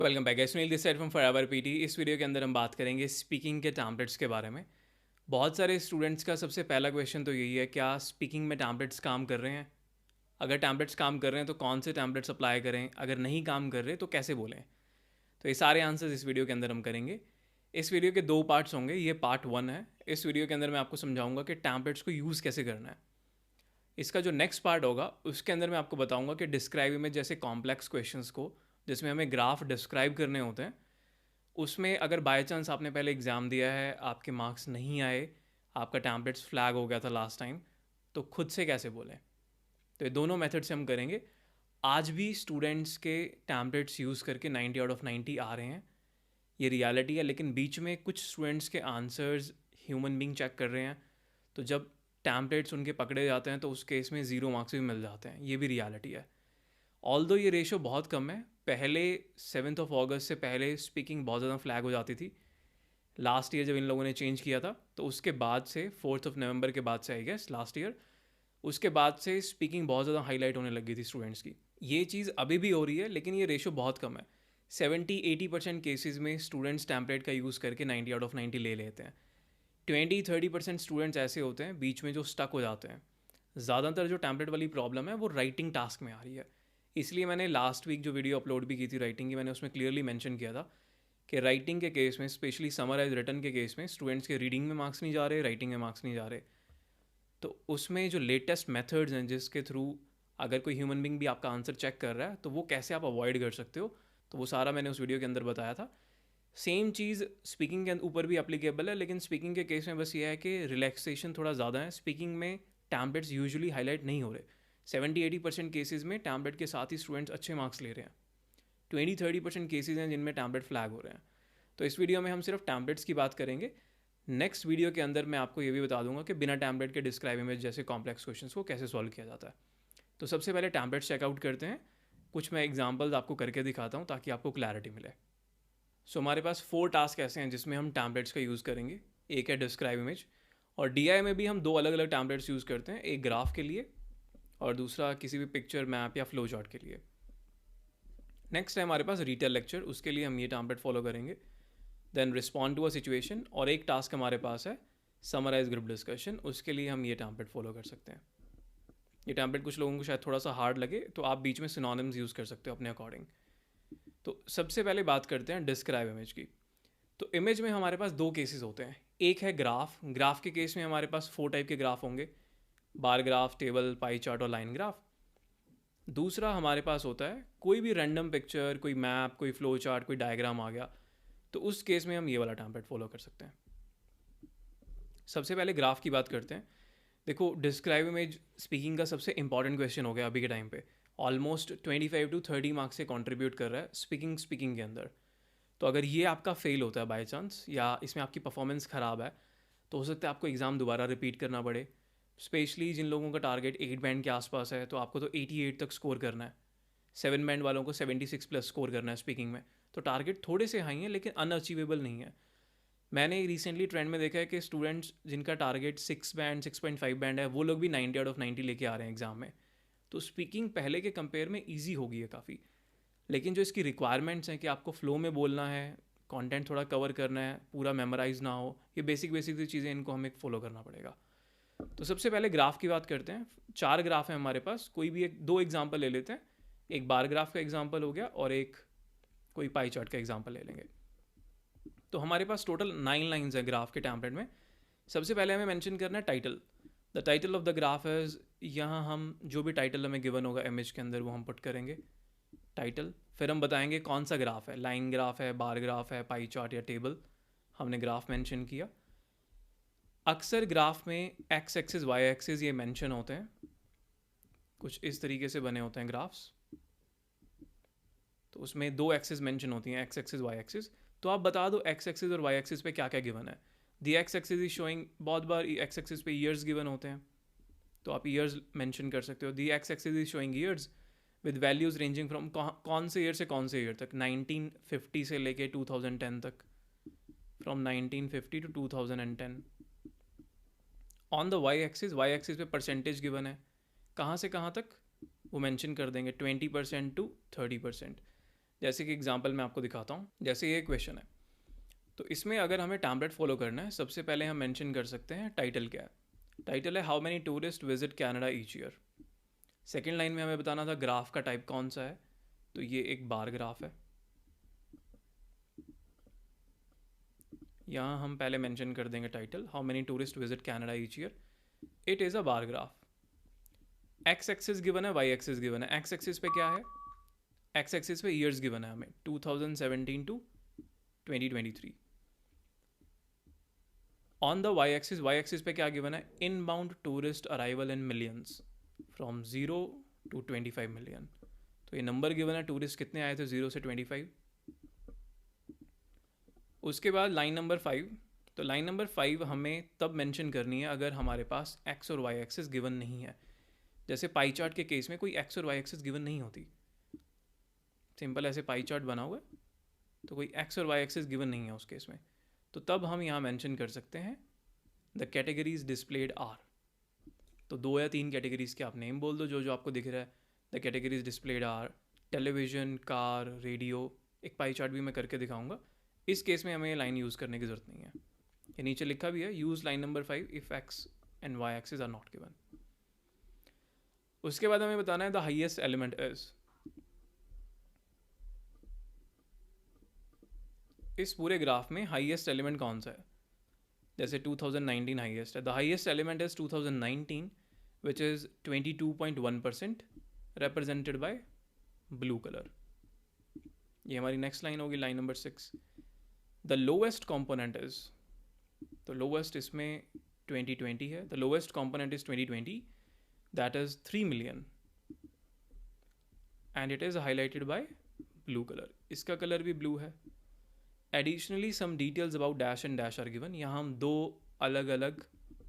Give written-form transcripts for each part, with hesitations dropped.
Welcome back, Sunil this side from forever PT. इस video के अंदर हम बात करेंगे स्पीकिंग के टैम्पलेट्स के बारे में। बहुत सारे स्टूडेंट्स का सबसे पहला क्वेश्चन तो यही है, क्या स्पीकिंग में टैम्पलेट्स काम कर रहे हैं? अगर टैम्पलेट्स काम कर रहे हैं तो कौन से टैम्पलेट्स अप्लाई करें, अगर नहीं काम कर रहे तो कैसे बोलें? तो ये सारे आंसर्स इस वीडियो के अंदर हम करेंगे। इस वीडियो के दो पार्ट्स होंगे, ये पार्ट 1 है। इस वीडियो के अंदर मैं आपको समझाऊंगा कि टैम्पलेट्स को यूज़ कैसे करना है। इसका जो नेक्स्ट पार्ट होगा उसके अंदर मैं आपको बताऊंगा कि डिस्क्राइब में जैसे कॉम्प्लेक्स क्वेश्चंस को, जिसमें हमें ग्राफ डिस्क्राइब करने होते हैं, उसमें अगर बाय चांस आपने पहले एग्ज़ाम दिया है, आपके मार्क्स नहीं आए, आपका टैम्पलेट्स फ्लैग हो गया था लास्ट टाइम, तो खुद से कैसे बोलें। तो ये दोनों मेथड से हम करेंगे। आज भी स्टूडेंट्स के टैम्पलेट्स यूज़ करके 90 आउट ऑफ 90 आ रहे हैं, ये रियलिटी है। लेकिन बीच में कुछ स्टूडेंट्स के आंसर्स ह्यूमन बींग चेक कर रहे हैं, तो जब टैम्पलेट्स उनके पकड़े जाते हैं तो उस केस में 0 मार्क्स भी मिल जाते हैं, ये भी रियलिटी है। ऑल्दो ये रेशो बहुत कम है। पहले 7 ऑफ अगस्त से पहले स्पीकिंग बहुत ज़्यादा फ्लैग हो जाती थी। लास्ट ईयर जब इन लोगों ने चेंज किया था तो उसके बाद से 4 नवंबर के बाद से आई गेस लास्ट ईयर, उसके बाद से स्पीकिंग बहुत ज़्यादा हाईलाइट होने लगी थी स्टूडेंट्स की। ये चीज़ अभी भी हो रही है, लेकिन ये रेशो बहुत कम है। 70-80% केसेस में स्टूडेंट्स टैम्पलेट का यूज़ करके 90 आउट ऑफ 90 ले लेते हैं। 20-30% स्टूडेंट्स ऐसे होते हैं बीच में जो स्टक हो जाते हैं। ज़्यादातर जो टैम्पलेट वाली प्रॉब्लम है वो राइटिंग टास्क में आ रही है। इसलिए मैंने लास्ट वीक जो वीडियो अपलोड भी की थी राइटिंग की, मैंने उसमें क्लियरली मेंशन किया था कि राइटिंग के केस में, स्पेशली समराइज रिटर्न के केस में, स्टूडेंट्स के रीडिंग में मार्क्स नहीं जा रहे, राइटिंग में मार्क्स नहीं जा रहे। तो उसमें जो लेटेस्ट मेथड्स हैं जिसके थ्रू अगर कोई ह्यूमन बींग भी आपका आंसर चेक कर रहा है तो वो कैसे आप अवॉइड कर सकते हो, तो वो सारा मैंने उस वीडियो के अंदर बताया था। सेम चीज़ स्पीकिंग के ऊपर भी अप्लीकेबल है, लेकिन स्पीकिंग के केस में बस ये है कि रिलैक्सेशन थोड़ा ज़्यादा है। स्पीकिंग में टैम्पलेट्स यूजुअली हाईलाइट नहीं हो रहे। 70-80% केसेस में टैम्पलेट के साथ ही स्टूडेंट्स अच्छे मार्क्स ले रहे हैं। 20-30% केसेस हैं जिनमें टैम्पलेट फ्लैग हो रहे हैं। तो इस वीडियो में हम सिर्फ टैम्पलेट्स की बात करेंगे। नेक्स्ट वीडियो के अंदर मैं आपको ये भी बता दूंगा कि बिना टैम्पलेट के डिस्क्राइब इमेज जैसे कॉम्प्लेक्स क्वेश्चंस को कैसे सॉल्व किया जाता है। तो सबसे पहले टैम्पलेट्स चेकआउट करते हैं। कुछ मैं एग्जांपल्स आपको करके दिखाता हूँ ताकि आपको क्लैरिटी मिले। सो हमारे पास 4 टास्क ऐसे हैं जिसमें हम टैम्पलेट्स का यूज़ करेंगे। एक है डिस्क्राइब इमेज, और डीआई में भी हम 2 अलग अलग टैम्पलेट्स यूज़ करते हैं, एक ग्राफ के लिए और दूसरा किसी भी पिक्चर, मैप या फ्लो चार्ट के लिए। नेक्स्ट है हमारे पास रिटेल लेक्चर, उसके लिए हम ये टैम्पलेट फॉलो करेंगे। Then respond to a situation, और एक टास्क हमारे पास है समराइज ग्रुप डिस्कशन, उसके लिए हम ये टैम्पलेट फॉलो कर सकते हैं। ये टैम्पलेट कुछ लोगों को शायद थोड़ा सा हार्ड लगे, तो आप बीच में सिनोनिम्स यूज़ कर सकते हो अपने अकॉर्डिंग। तो सबसे पहले बात करते हैं डिस्क्राइब इमेज की। तो इमेज में हमारे पास 2 केसेस होते हैं। एक है ग्राफ। ग्राफ के केस में हमारे पास 4 टाइप के ग्राफ होंगे, bar graph, table, pie chart और लाइन ग्राफ। दूसरा हमारे पास होता है कोई भी रैंडम पिक्चर, कोई मैप, कोई फ्लो चार्ट, कोई डायग्राम आ गया, तो उस केस में हम ये वाला टैम्पलेट फॉलो कर सकते हैं। सबसे पहले ग्राफ की बात करते हैं। देखो, डिस्क्राइब इमेज स्पीकिंग का सबसे इंपॉर्टेंट क्वेश्चन हो गया अभी के टाइम पे। ऑलमोस्ट 25-30 मार्क्स से कंट्रीब्यूट कर रहा है स्पीकिंग के अंदर। तो अगर ये आपका फेल होता है बाय चांस, या इसमें आपकी परफॉर्मेंस ख़राब है, तो हो सकता है आपको एग्ज़ाम दोबारा रिपीट करना पड़े। स्पेशली जिन लोगों का टारगेट 8 बैंड के आसपास है, तो आपको तो 88 तक स्कोर करना है। 7 बैंड वालों को 76 प्लस स्कोर करना है स्पीकिंग में। तो टारगेट थोड़े से हाई हैं, लेकिन अनअचीवेबल नहीं है। मैंने रिसेंटली ट्रेंड में देखा है कि स्टूडेंट्स जिनका टारगेट 6 बैंड, 6.5 बैंड है, वो लोग भी 90 आउट ऑफ 90 लेके आ रहे हैं एग्ज़ाम में। तो स्पीकिंग पहले के कंपेयर में ईजी हो गई है काफ़ी। लेकिन जो इसकी रिक्वायरमेंट्स हैं कि आपको फ्लो में बोलना है, कंटेंट थोड़ा कवर करना है, पूरा मेमोराइज ना हो, ये बेसिक बेसिक सी चीज़ें, इनको हमें फॉलो करना पड़ेगा। तो सबसे पहले ग्राफ की बात करते हैं। 4 ग्राफ हैं हमारे पास, कोई भी एक 2 एग्जाम्पल ले लेते हैं। एक बार ग्राफ का एग्जाम्पल हो गया और एक कोई पाई चार्ट का एग्जाम्पल ले लेंगे। तो हमारे पास टोटल 9 लाइन्स है ग्राफ के टैम्पलेट में। सबसे पहले हमें मेंशन करना है title. The title of the graph is, यहाँ हम जो भी टाइटल हमें गिवन होगा इमेज के अंदर वो हम पुट करेंगे टाइटल। फिर हम बताएंगे कौन सा ग्राफ है, लाइन ग्राफ है, बार ग्राफ है, पाई चार्ट या टेबल। हमने ग्राफ मेंशन किया। अक्सर ग्राफ में एक्स एक्सिस, वाई एक्सिस ये मेंशन होते हैं, कुछ इस तरीके से बने होते हैं ग्राफ्स। तो उसमें 2 एक्सिस मेंशन होती हैं, एक्स एक्सिस, वाई एक्सिस। तो आप बता दो एक्स एक्सिस और वाई एक्सिस पे क्या क्या गिवन है। The X axis is showing, बहुत बार एक्स एक्सिस पे ईयर्स गिवन होते हैं, तो आप ईयर्स मेंशन कर सकते हो। The X axis is showing years with values ranging from, कौन से ईयर से कौन से ईयर तक, 1950 से लेके 2010 तक, from 1950 to 2010। On the Y axis पे परसेंटेज गिवन है, कहाँ से कहाँ तक वो मेंशन कर देंगे, 20% टू 30%। जैसे कि एग्जांपल मैं आपको दिखाता हूँ। जैसे ये क्वेश्चन है, तो इसमें अगर हमें टैम्पलेट फॉलो करना है, सबसे पहले हम मेंशन कर सकते हैं टाइटल क्या है। टाइटल है how many tourist visit Canada each year. Second line में हमें बताना था ग्राफ का टाइप कौन सा है, तो ये एक बार ग्राफ है। यहाँ हम पहले मेंशन कर देंगे title how many tourist visit Canada each year, it is a bar graph. X axis given है, वाई एक्सिस गिवन है। एक्स एक्सिस पे क्या है, एक्स एक्सिस पे ईयर्स गिवन है हमें 2017 to 2023। On the Y axis पे क्या गिवन है, inbound tourist arrival in millions from 0 to 25 million. तो ये नंबर गिवन है, टूरिस्ट कितने आए थे 0 से 25। उसके बाद लाइन नंबर 5, तो लाइन नंबर 5 हमें तब मेंशन करनी है अगर हमारे पास एक्स और वाई एक्सिस गिवन नहीं है। जैसे पाई चार्ट के केस में कोई एक्स और वाई एक्सिस गिवन नहीं होती, सिंपल ऐसे पाई चार्ट बना हुआ है तो कोई एक्स और वाई एक्सिस गिवन नहीं है उस केस में, तो तब हम यहाँ मेंशन कर सकते हैं द कैटेगरीज डिस्प्लेड आर। तो 2 या 3 कैटेगरीज के आप नेम बोल दो जो जो आपको दिख रहा है। The categories displayed are television, car, radio. एक पाई चार्ट भी मैं करके दिखाऊंगा। इस केस में हमें ये लाइन यूज़ करने की ज़रूरत नहीं है। ये नीचे लिखा भी है, use line number 5 if X and Y axis are not given. उसके बाद हमें बताना है द हाईएस्ट एलिमेंट इज। इस पूरे ग्राफ में हाईएस्ट एलिमेंट कौन सा है। जैसे 2019 हाईएस्ट है, the highest element is 2019 which is 22.1% represented by blue colour. ये हमारी नेक्स्ट लाइन होगी, line number 6। The lowest component is, तो लोवेस्ट इसमें 2020 है, the lowest component is 2020 that is 3 million and it is highlighted by blue colour. इसका colour भी blue है। Additionally some details about dash and dash are given. यहाँ हम 2 अलग अलग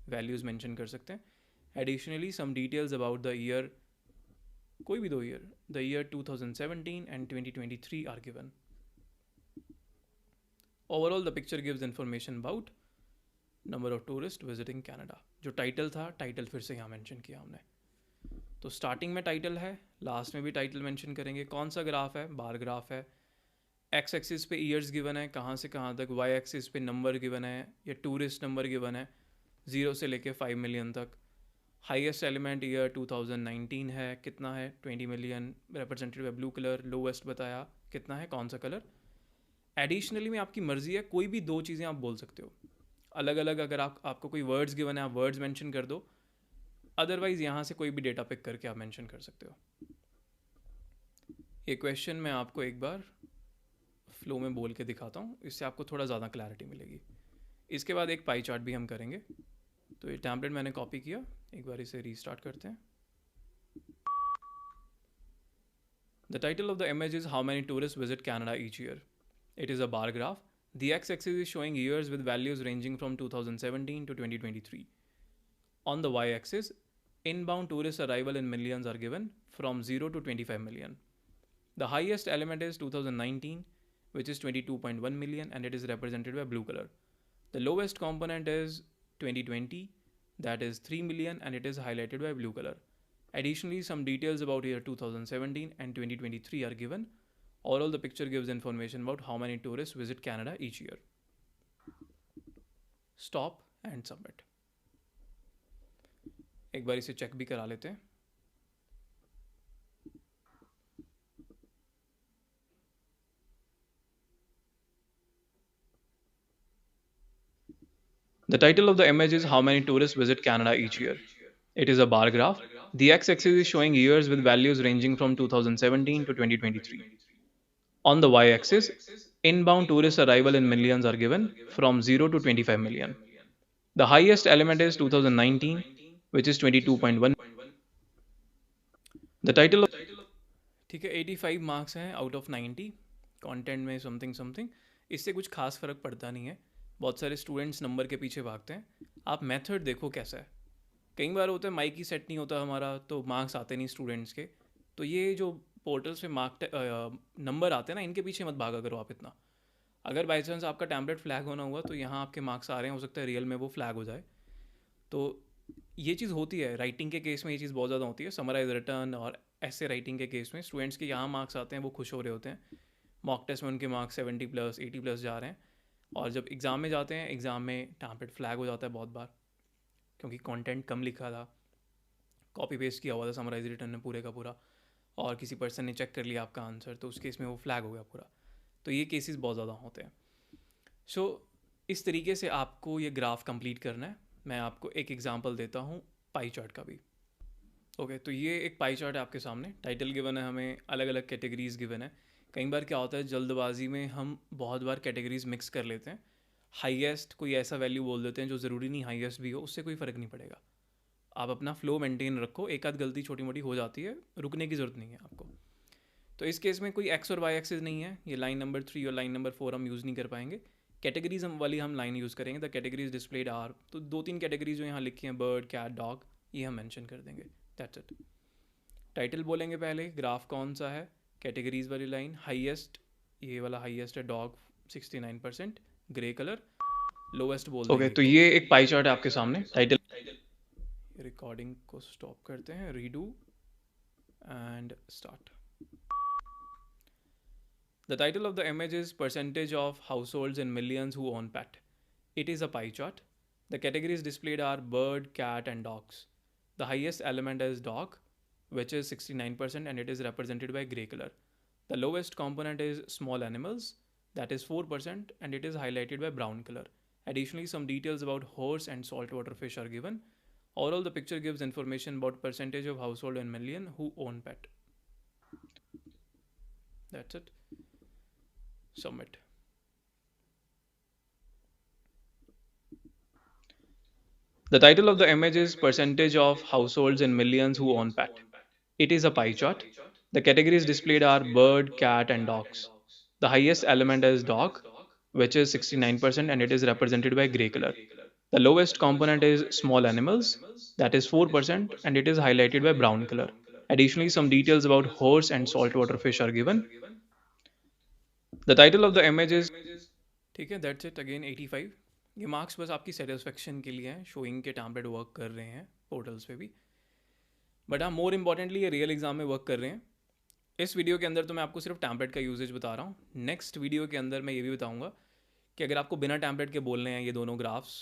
वैल्यूज़ मेंशन कर सकते हैं। Additionally some details about the year, कोई भी 2 year, the year 2017 and 2023 are given. Overall the picture gives information about number of tourist visiting Canada. जो टाइटल था, टाइटल फिर से यहाँ मेंशन किया हमने। तो स्टार्टिंग में टाइटल है, लास्ट में भी टाइटल मेंशन करेंगे। कौन सा ग्राफ है, बार ग्राफ है। एक्स एक्सिस पे ईयर्स गिवन है कहाँ से कहाँ तक, वाई एक्सिस पे नंबर गिवन है या टूरिस्ट नंबर गिवन है 0 से लेके 5 मिलियन तक। हाईएस्ट एलिमेंट ईयर 2019 है, कितना है 20 million, represented by blue colour. Lowest बताया कितना है, कौन सा कलर। एडिशनली में आपकी मर्जी है, कोई भी 2 चीज़ें आप बोल सकते हो अलग अलग। अगर आपको कोई वर्ड्स गिवन है आप वर्ड्स मेंशन कर दो, अदरवाइज़ यहाँ से कोई भी डेटा पिक करके आप मेंशन कर सकते हो। ये क्वेश्चन मैं आपको एक बार फ्लो में बोल के दिखाता हूँ, इससे आपको थोड़ा ज़्यादा क्लैरिटी मिलेगी। इसके बाद एक पाई चार्ट भी हम करेंगे। तो ये टैम्पलेट मैंने कॉपी किया, एक बार इसे रीस्टार्ट करते हैं। The title of the image is how many tourist visit Canada each year. It is a bar graph. The x axis is showing years with values ranging from 2017 to 2023. On the y-axis, inbound tourist arrival in millions are given from 0 to 25 million. The highest element is 2019, which is 22.1 million, and it is represented by blue color. The lowest component is 2020, that is 3 million, and it is highlighted by blue color. Additionally, some details about year 2017 and 2023 are given. Overall, the picture gives information about how many tourists visit Canada each year. Stop and submit. एक बार इसे check भी करा लेते हैं। The title of the image is how many tourists visit Canada each year. It is a bar graph. The x-axis is showing years with values ranging from 2017 to 2023. On the y-axis, inbound tourist arrival in millions are given from 0 to 25 million. The highest element is 2019, which is 22.1. The title of, ठीक है, 85 marks हैं out of 90। Content में something something, इससे कुछ खास फ़र्क पड़ता नहीं है। बहुत सारे स्टूडेंट्स नंबर के पीछे भागते हैं। आप मेथड देखो कैसा है। कई बार होता है माइक ही सेट नहीं होता हमारा, तो मार्क्स आते नहीं स्टूडेंट्स के। तो ये जो पोर्टल्स पे नंबर आते हैं ना, इनके पीछे मत भागा करो आप इतना। अगर बाई चांस आपका टैम्पलेट फ्लैग होना हुआ तो यहाँ आपके मार्क्स आ रहे हैं, हो सकता है रियल में वो फ्लैग हो जाए। तो ये चीज़ होती है राइटिंग के केस में, ये चीज़ बहुत ज़्यादा होती है। समराइज रिटर्न और ऐसे राइटिंग के केस में स्टूडेंट्स के यहाँ मार्क्स आते हैं, वो खुश हो रहे होते हैं। मॉक टेस्ट में उनके मार्क्स 70+, 80+ जा रहे हैं, और जब एग्ज़ाम में जाते हैं, एग्ज़ाम में टैम्पलेट फ्लैग हो जाता है बहुत बार, क्योंकि कंटेंट कम लिखा था, कॉपी पेस्ट किया हुआ था समराइज रिटर्न में पूरे का पूरा, और किसी पर्सन ने चेक कर लिया आपका आंसर, तो उस केस में वो फ्लैग हो गया पूरा। तो ये केसेस बहुत ज़्यादा होते हैं। सो इस तरीके से आपको ये ग्राफ कंप्लीट करना है। मैं आपको एक एग्जांपल देता हूँ पाई चार्ट का भी। ओके, तो ये एक पाई चार्ट है आपके सामने, टाइटल गिवन है, हमें अलग अलग कैटेगरीज गिवन है। कई बार क्या होता है, जल्दबाजी में हम बहुत बार कैटेगरीज मिक्स कर लेते हैं, हाईएस्ट कोई ऐसा वैल्यू बोल देते हैं जो ज़रूरी नहीं हाईएस्ट भी हो, उससे कोई फ़र्क नहीं पड़ेगा। आप अपना फ्लो मेंटेन रखो, एक आध गलती छोटी मोटी हो जाती है, रुकने की ज़रूरत नहीं है आपको। तो इस केस में कोई एक्स और वाई एक्सिस नहीं है, ये लाइन नंबर 3 और लाइन नंबर 4 हम यूज़ नहीं कर पाएंगे। कैटेगरीज वाली हम लाइन यूज़ करेंगे, द कैटेगरीज डिस्प्लेड आर, तो 2-3 कैटेगरीज जो यहाँ लिखी हैं, बर्ड, कैट, डॉग, ये हम मेंशन कर देंगे, दैट्स इट। टाइटल बोलेंगे पहले, ग्राफ कौन सा है, कैटेगरीज वाली लाइन, हाईएस्ट, ये वाला हाईएस्ट है डॉग 69%, ग्रे कलर, लोवेस्ट बोल देंगे। ओके, तो ये एक पाई चार्ट है आपके सामने, टाइटल रिकॉर्डिंग को स्टॉप करते हैं, redo and start. The title of the image is percentage of households in millions who own pet. It is a pie chart. The categories displayed are bird, cat, and dogs. The highest element is dog, which is 69%, and it is represented by gray color. The lowest component is small animals, that is 4%, and it is highlighted by brown color. Additionally, some details about horse and saltwater fish are given. Overall, the picture gives information about percentage of household in million who own pet. That's it. Submit. The title of the image is percentage of households in millions who own pet. It is a pie chart. The categories displayed are bird, cat, and dogs. The highest element is dog, which is 69%, and it is represented by gray color. The lowest component is small animals, that is 4%, and it is highlighted by brown color. Additionally, some details about horse and saltwater fish are given. The title of the image is ठीक है, that's it. Again 85। ये marks बस आपकी satisfaction के लिए हैं, showing के template work कर रहे हैं पोर्टल्स पे भी, बट हाँ मोर इम्पॉर्टेंटली ये रियल एग्जाम में वर्क कर रहे हैं। इस वीडियो के अंदर तो मैं आपको सिर्फ टैम्पलेट का यूजेज बता रहा हूँ। नेक्स्ट वीडियो के अंदर मैं ये भी बताऊँगा कि अगर आपको बिना टैम्पलेट के बोलने हैं ये दोनों ग्राफ्स,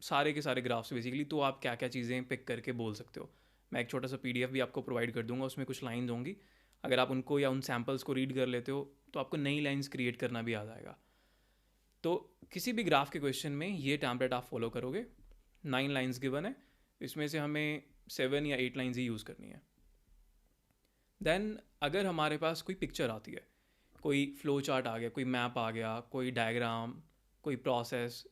सारे के सारे ग्राफ्स बेसिकली, तो आप क्या क्या चीज़ें पिक करके बोल सकते हो। मैं एक छोटा सा PDF भी आपको प्रोवाइड कर दूंगा, उसमें कुछ लाइन्स होंगी, अगर आप उनको या उन सैम्पल्स को रीड कर लेते हो तो आपको नई लाइन्स क्रिएट करना भी आ जाएगा। तो किसी भी ग्राफ के क्वेश्चन में ये टैम्पलेट आप फॉलो करोगे। 9 लाइन्स गिवन है, इसमें से हमें 7 या 8 लाइन्स ही यूज़ करनी है। देन अगर हमारे पास कोई पिक्चर आती है, कोई फ्लो चार्ट आ गया, कोई मैप आ गया, कोई डायग्राम, कोई प्रोसेस,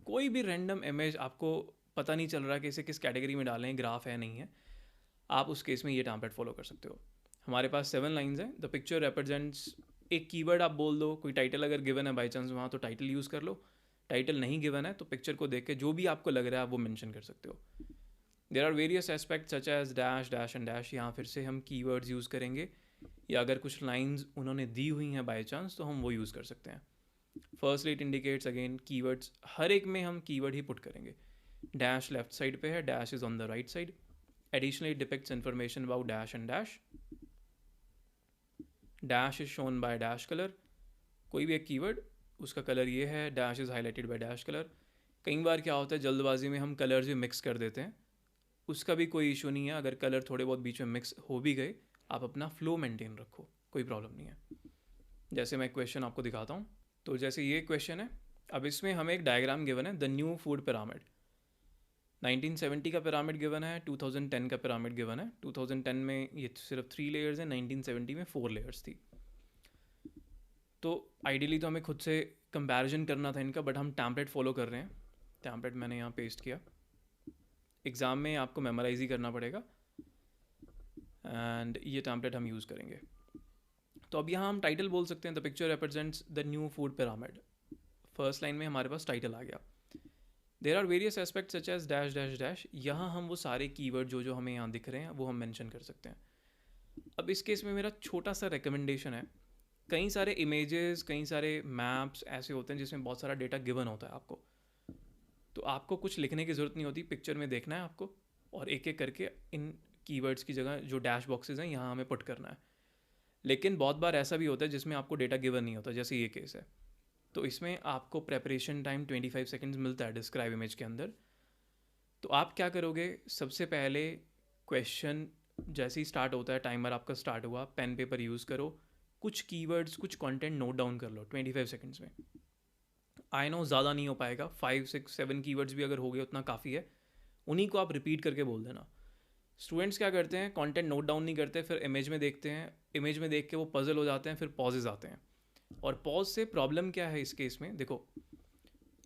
कोई भी रैंडम इमेज, आपको पता नहीं चल रहा कि इसे किस कैटेगरी में डालें, ग्राफ है नहीं है, आप उस केस में ये टैम्पलेट फॉलो कर सकते हो। हमारे पास 7 लाइन्स हैं। द पिक्चर रिप्रेजेंट्स, एक कीवर्ड आप बोल दो, कोई टाइटल अगर गिवन है बाई चांस वहाँ, तो टाइटल यूज़ कर लो। टाइटल नहीं गिवन है तो पिक्चर को देख के जो भी आपको लग रहा है आप वो मेंशन कर सकते हो। There are various aspect such as dash, dash and dash, यहाँ फिर से हम कीवर्ड्स यूज़ करेंगे, या अगर कुछ लाइन्स उन्होंने दी हुई हैं बाई चांस तो हम वो यूज़ कर सकते हैं। Firstly it indicates, again keywords, हर एक में हम कीवर्ड ही पुट करेंगे। डैश लेफ्ट साइड पे है, dash is on the right side. Additionally, it depicts information about dash and dash. Dash is shown by dash color. कोई भी एक कीवर्ड, उसका कलर ये है, dash is highlighted by dash colour. कई बार क्या होता है जल्दबाजी में हम कलर्स भी मिक्स कर देते हैं, उसका भी कोई इशू नहीं है। अगर कलर थोड़े बहुत बीच में मिक्स हो भी गए, आप अपना फ्लो मेंटेन रखो, कोई प्रॉब्लम नहीं है। जैसे मैं क्वेश्चन आपको दिखाता हूँ, तो जैसे ये क्वेश्चन है, अब इसमें हमें एक डायग्राम गिवन है, द न्यू फूड पिरामिड। 1970 का पिरामिड गिवन है, 2010 का पिरामिड गिवन है। 2010 में ये सिर्फ 3 लेयर्स हैं, 1970 में 4 लेयर्स थी। तो आइडियली तो हमें खुद से कंपैरिजन करना था इनका, बट हम टैम्पलेट फॉलो कर रहे हैं। टैम्पलेट मैंने यहाँ पेस्ट किया, एग्ज़ाम में आपको मेमोराइज ही करना पड़ेगा, एंड ये टैम्पलेट हम यूज़ करेंगे। तो अब यहाँ हम टाइटल बोल सकते हैं, the picture represents the new food pyramid. First line में हमारे पास टाइटल आ गया। There are various aspect such as dash dash dash, यहाँ हम वो सारे कीवर्ड जो जो हमें यहाँ दिख रहे हैं वो हम मेंशन कर सकते हैं। अब इस केस में मेरा छोटा सा रिकमेंडेशन है, कई सारे इमेजेस, कई सारे मैप्स ऐसे होते हैं जिसमें बहुत सारा डेटा गिवन होता है आपको, तो आपको कुछ लिखने की ज़रूरत नहीं होती, पिक्चर में देखना है आपको, और एक एक करके इन कीवर्ड्स की जगह जो डैश बॉक्सेस हैं यहाँ हमें पुट करना है। लेकिन बहुत बार ऐसा भी होता है जिसमें आपको डेटा गिवन नहीं होता, जैसे ये केस है। तो इसमें आपको प्रेपरेशन टाइम 25 सेकेंड्स मिलता है डिस्क्राइब इमेज के अंदर। तो आप क्या करोगे, सबसे पहले क्वेश्चन जैसे ही स्टार्ट होता है, टाइमर आपका स्टार्ट हुआ, पेन पेपर यूज़ करो, कुछ कीवर्ड्स कुछ कंटेंट नोट डाउन कर लो 25 सेकेंड्स में। आई नो ज़्यादा नहीं हो पाएगा, 5 6 7 कीवर्ड्स भी अगर हो गए उतना काफ़ी है, उन्हीं को आप रिपीट करके बोल देना। स्टूडेंट्स क्या करते हैं, कंटेंट नोट डाउन नहीं करते, फिर इमेज में देखते हैं, इमेज में देख के वो पजल हो जाते हैं, फिर पॉजेज आते हैं। और पॉज से प्रॉब्लम क्या है इस केस में, देखो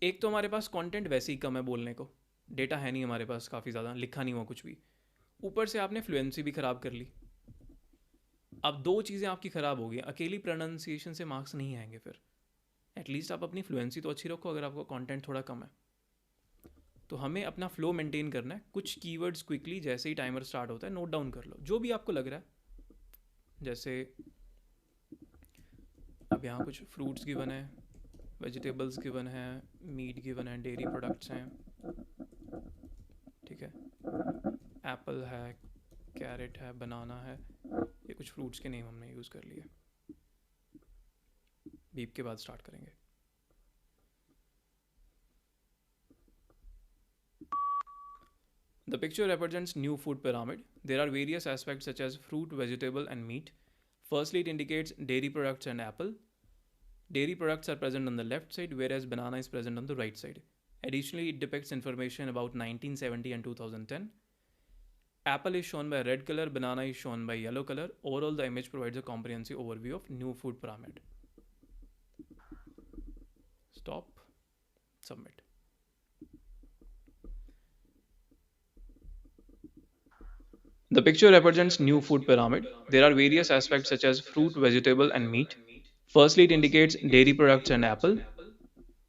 एक तो हमारे पास कंटेंट वैसे ही कम है बोलने को, डेटा है नहीं हमारे पास काफ़ी ज़्यादा, लिखा नहीं हुआ कुछ भी, ऊपर से आपने फ्लुएंसी भी ख़राब कर ली। अब दो चीज़ें आपकी ख़राब हो गई, अकेली प्रोनाउंसिएशन से मार्क्स नहीं आएंगे, फिर एटलीस्ट आप अपनी फ्लुएंसी तो अच्छी रखो अगर आपका कंटेंट थोड़ा कम है। तो हमें अपना फ्लो मेंटेन करना है, कुछ कीवर्ड्स क्विकली जैसे ही टाइमर स्टार्ट होता है नोट डाउन कर लो, जो भी आपको लग रहा है। जैसे अब यहाँ कुछ फ्रूट्स गिवन है, वेजिटेबल्स गिवन है, मीट गिवन है, डेयरी प्रोडक्ट्स हैं, ठीक है, एप्पल है, कैरेट है, बनाना है, ये कुछ फ्रूट्स के नेम हमने यूज़ कर लिए। बीप के बाद स्टार्ट करेंगे। The picture represents new food pyramid. There are various aspects such as fruit, vegetable, and meat. Firstly, it indicates dairy products and apple. Dairy products are present on the left side, whereas banana is present on the right side. Additionally, it depicts information about 1970 and 2010. Apple is shown by red color, banana is shown by yellow color. Overall, the image provides a comprehensive overview of new food pyramid. Stop. Submit. The picture represents new food pyramid. There are various aspects such as fruit, vegetable, and meat. Firstly, it indicates dairy products and apple.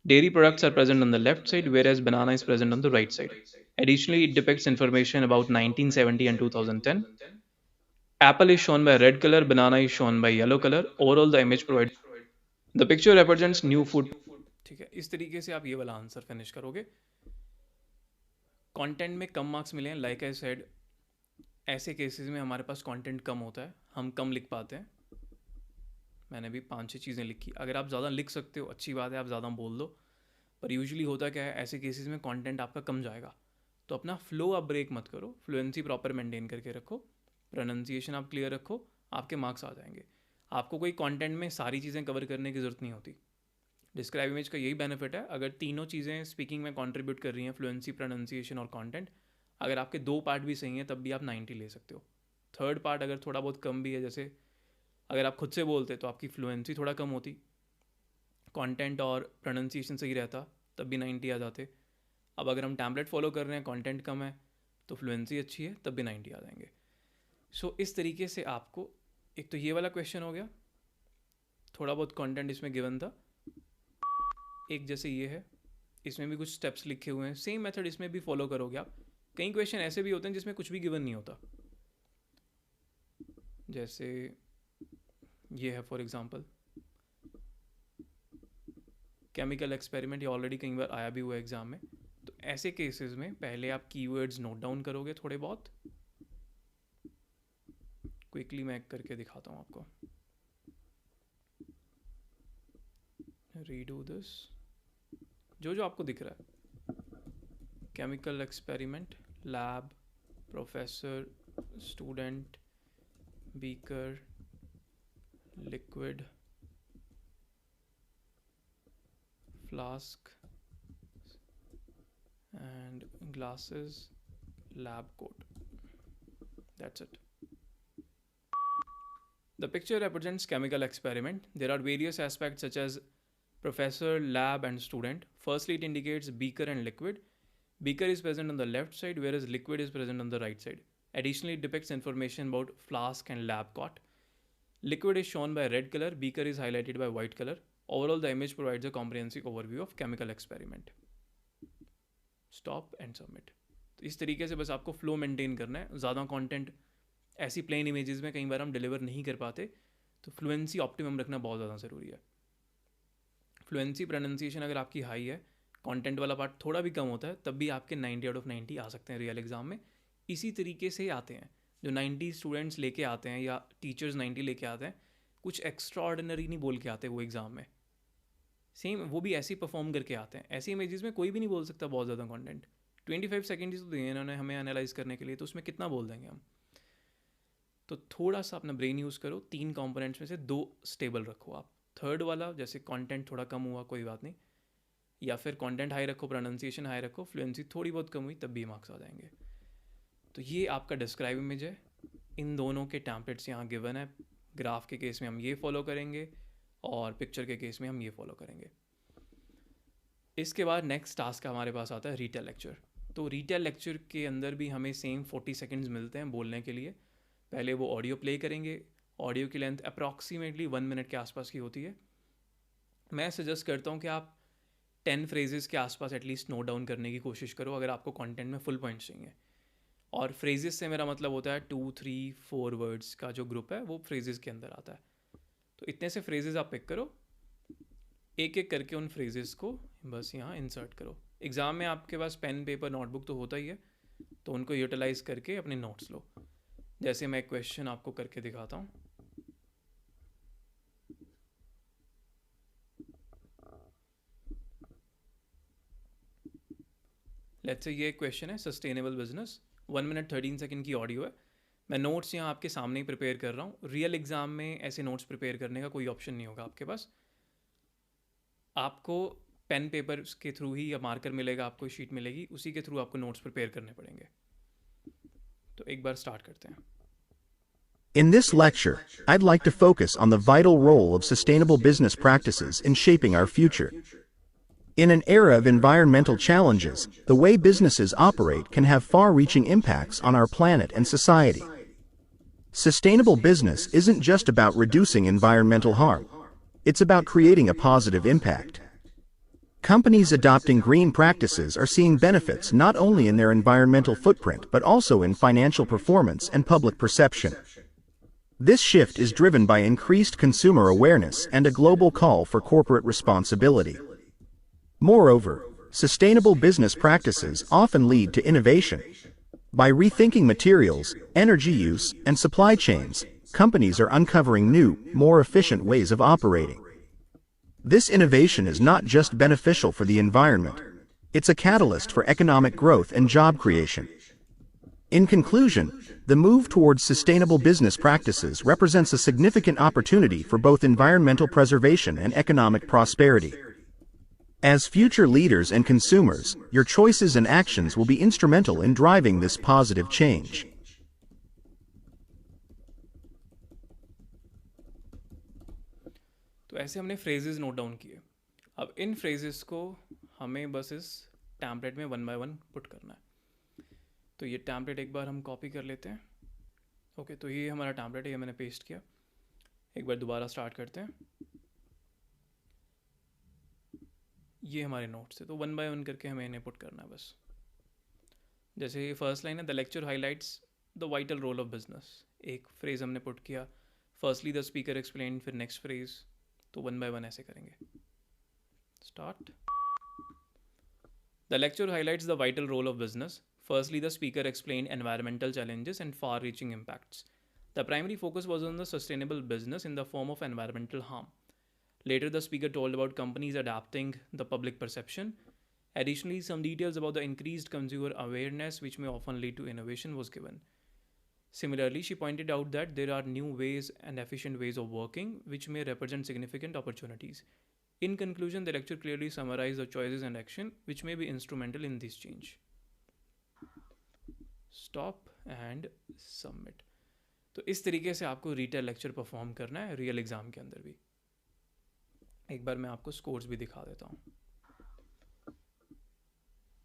Dairy products are present on the left side, whereas banana is present on the right side. Additionally, it depicts information about 1970 and 2010. Apple is shown by red color, banana is shown by yellow color. Overall, the image provides. The picture represents new food. ठीक है, इस तरीके से आप ये वाला answer finish करोगे। Content में कम मार्क्स मिले हैं, लाइक आई सेड, ऐसे केसेस में हमारे पास कंटेंट कम होता है, हम कम लिख पाते हैं। मैंने भी 5-6 चीज़ें लिखी, अगर आप ज़्यादा लिख सकते हो अच्छी बात है, आप ज़्यादा बोल दो, पर यूजुअली होता क्या है ऐसे केसेस में कंटेंट आपका कम जाएगा। तो अपना फ्लो आप ब्रेक मत करो, फ्लुएंसी प्रॉपर मेंटेन करके रखो, प्रोनाउंसिएशन आप क्लियर रखो, आपके मार्क्स आ जाएंगे। आपको कोई कंटेंट में सारी चीज़ें कवर करने की ज़रूरत नहीं होती। डिस्क्राइब इमेज का यही बेनिफिट है, अगर तीनों चीज़ें स्पीकिंग में कंट्रीब्यूट कर रही हैं, फ्लुएंसी, प्रोनाउंसिएशन और कंटेंट, अगर आपके 2 पार्ट भी सही हैं तब भी आप 90 ले सकते हो। थर्ड पार्ट अगर थोड़ा बहुत कम भी है, जैसे अगर आप खुद से बोलते तो आपकी फ्लुएंसी थोड़ा कम होती, कंटेंट और प्रोनाउंसिएशन सही रहता तब भी 90 आ जाते। अब अगर हम टैम्पलेट फॉलो कर रहे हैं, कंटेंट कम है तो फ्लुएंसी अच्छी है, तब भी 90 आ जाएंगे। सो इस तरीके से आपको, एक तो ये वाला क्वेश्चन हो गया, थोड़ा बहुत कंटेंट इसमें गिवन था, एक जैसे ये है, इसमें भी कुछ स्टेप्स लिखे हुए हैं, सेम मेथड इसमें भी फॉलो करोगे आप। कई क्वेश्चन ऐसे भी होते हैं जिसमें कुछ भी गिवन नहीं होता, जैसे ये है फॉर एग्जांपल केमिकल एक्सपेरिमेंट, ये ऑलरेडी कई बार आया भी हुआ है एग्जाम में। तो ऐसे केसेस में पहले आप कीवर्ड्स नोट डाउन करोगे थोड़े बहुत, क्विकली मैं करके दिखाता हूँ आपको, रीडू दिस, जो जो आपको दिख रहा है, chemical experiment, lab, professor, student, beaker, liquid, flask and glasses, lab coat. That's it. The picture represents chemical experiment. There are various aspects such as professor, lab and student. Firstly, it indicates beaker and liquid. Beaker is present on the left side, whereas liquid is present on the right side. Additionally, it depicts information about flask and lab coat. Liquid is shown by red color, beaker is highlighted by white color. Overall, the image provides a comprehensive overview of chemical experiment. Stop and submit. तो इस तरीके से बस आपको flow maintain करना है। ज़्यादा content ऐसी प्लेन इमेजेस में कई बार हम डिलीवर नहीं कर पाते, तो फ्लुएंसी ऑप्टिमम रखना बहुत ज़्यादा ज़रूरी है। फ्लुएंसी प्रोनाउंसिएशन अगर आपकी हाई है, कंटेंट वाला पार्ट थोड़ा भी कम होता है, तब भी आपके 90 आउट ऑफ 90 आ सकते हैं रियल एग्जाम में। इसी तरीके से आते हैं जो 90 स्टूडेंट्स लेके आते हैं या टीचर्स 90 लेके आते हैं, कुछ एक्स्ट्रा ऑर्डिनरी नहीं बोल के आते वो एग्ज़ाम में, सेम वो भी ऐसे ही परफॉर्म करके आते हैं। ऐसी इमेजेस में कोई भी नहीं बोल सकता बहुत ज़्यादा कंटेंट। 25 सेकेंड तो दिए इन्होंने हमें एनालाइज करने के लिए, तो उसमें कितना बोल देंगे हम। तो थोड़ा सा अपना ब्रेन यूज़ करो, 3 कंपोनेंट्स में से 2 स्टेबल रखो आप। थर्ड वाला जैसे कंटेंट थोड़ा कम हुआ कोई बात नहीं, या फिर कंटेंट हाई रखो, प्रोनाउंसिएशन हाई रखो, फ्लुएंसी थोड़ी बहुत कम हुई तब भी मार्क्स आ जाएंगे। तो ये आपका डिस्क्राइब इमेज है। इन दोनों के टैम्पलेट्स यहाँ गिवन है। ग्राफ के केस में हम ये फॉलो करेंगे और पिक्चर के केस में हम ये फॉलो करेंगे। इसके बाद नेक्स्ट टास्क हमारे पास आता है रिटेल लेक्चर। तो रिटेल लेक्चर के अंदर भी हमें सेम 40 सेकेंड्स मिलते हैं बोलने के लिए। पहले वो ऑडियो प्ले करेंगे। ऑडियो की लेंथ अप्रॉक्सीमेटली 1 मिनट के आसपास की होती है। मैं सजेस्ट करता हूँ कि आप 10 फ्रेजेस के आसपास एटलीस्ट नोट डाउन करने की कोशिश करो अगर आपको कंटेंट में फुल पॉइंट्स चाहिए। और फ्रेजेस से मेरा मतलब होता है 2, 3, 4 वर्ड्स का जो ग्रुप है वो फ्रेजेस के अंदर आता है। तो इतने से फ्रेजेस आप पिक करो, एक एक करके उन फ्रेजेस को बस यहाँ इंसर्ट करो। एग्ज़ाम में आपके पास पेन पेपर नोटबुक तो होता ही है, तो उनको यूटिलाइज़ करके अपने नोट्स लो। जैसे मैं एक क्वेश्चन आपको करके दिखाता हूँ। लेट्स से ये क्वेश्चन है सस्टेनेबल बिजनेस, 1 मिनट 13 सेकेंड की ऑडियो है। मैं नोट्स यहाँ आपके सामने ही प्रिपेयर कर रहा हूँ। रियल एग्ज़ाम में ऐसे नोट्स प्रिपेयर करने का कोई ऑप्शन नहीं होगा आपके पास। आपको पेन पेपर के थ्रू ही या मार्कर मिलेगा, आपको शीट मिलेगी, उसी के थ्रू आपको नोट्स प्रिपेयर करने पड़ेंगे। तो एक बार स्टार्ट करते हैं। In this lecture, I'd like to focus on the vital role of sustainable business practices in shaping our future. In an era of environmental challenges, the way businesses operate can have far-reaching impacts on our planet and society. Sustainable business isn't just about reducing environmental harm. It's about creating a positive impact. Companies adopting green practices are seeing benefits not only in their environmental footprint but also in financial performance and public perception. This shift is driven by increased consumer awareness and a global call for corporate responsibility. Moreover, sustainable business practices often lead to innovation. By rethinking materials, energy use, and supply chains, companies are uncovering new, more efficient ways of operating. This innovation is not just beneficial for the environment, it's a catalyst for economic growth and job creation. In conclusion, the move towards sustainable business practices represents a significant opportunity for both environmental preservation and economic prosperity. As future leaders and consumers, your choices and actions will be instrumental in driving this positive change. तो ऐसे हमने phrases note down किए। अब इन phrases को हमें बस इस template में 1 बाय 1 पुट करना है। तो ये टैम्पलेट एक बार हम कॉपी कर लेते हैं। ओके, तो ये हमारा टैम्पलेट है, ये मैंने पेस्ट किया। एक बार दोबारा स्टार्ट करते हैं। ये हमारे नोट्स है, तो 1 बाय 1 करके हमें इन्हें पुट करना है बस। जैसे ये फर्स्ट लाइन है, the lecture highlights the vital role of business. एक फ्रेज हमने पुट किया, फर्स्टली द स्पीकर एक्सप्लेन, फिर नेक्स्ट फ्रेज। तो 1 बाय 1 ऐसे करेंगे। Start. The lecture highlights the vital role of business. Firstly, the speaker explained environmental challenges and far-reaching impacts. The primary focus was on the sustainable business in the form of environmental harm. Later, the speaker told about companies adapting the public perception. Additionally, some details about the increased consumer awareness, which may often lead to innovation, was given. Similarly, she pointed out that there are new ways and efficient ways of working, which may represent significant opportunities. In conclusion, the lecture clearly summarized the choices and action, which may be instrumental in this change. Stop and submit. तो इस तरीके से आपको retail lecture perform करना है real exam के अंदर भी। एक बार मैं आपको स्कोर्स भी दिखा देता हूँ।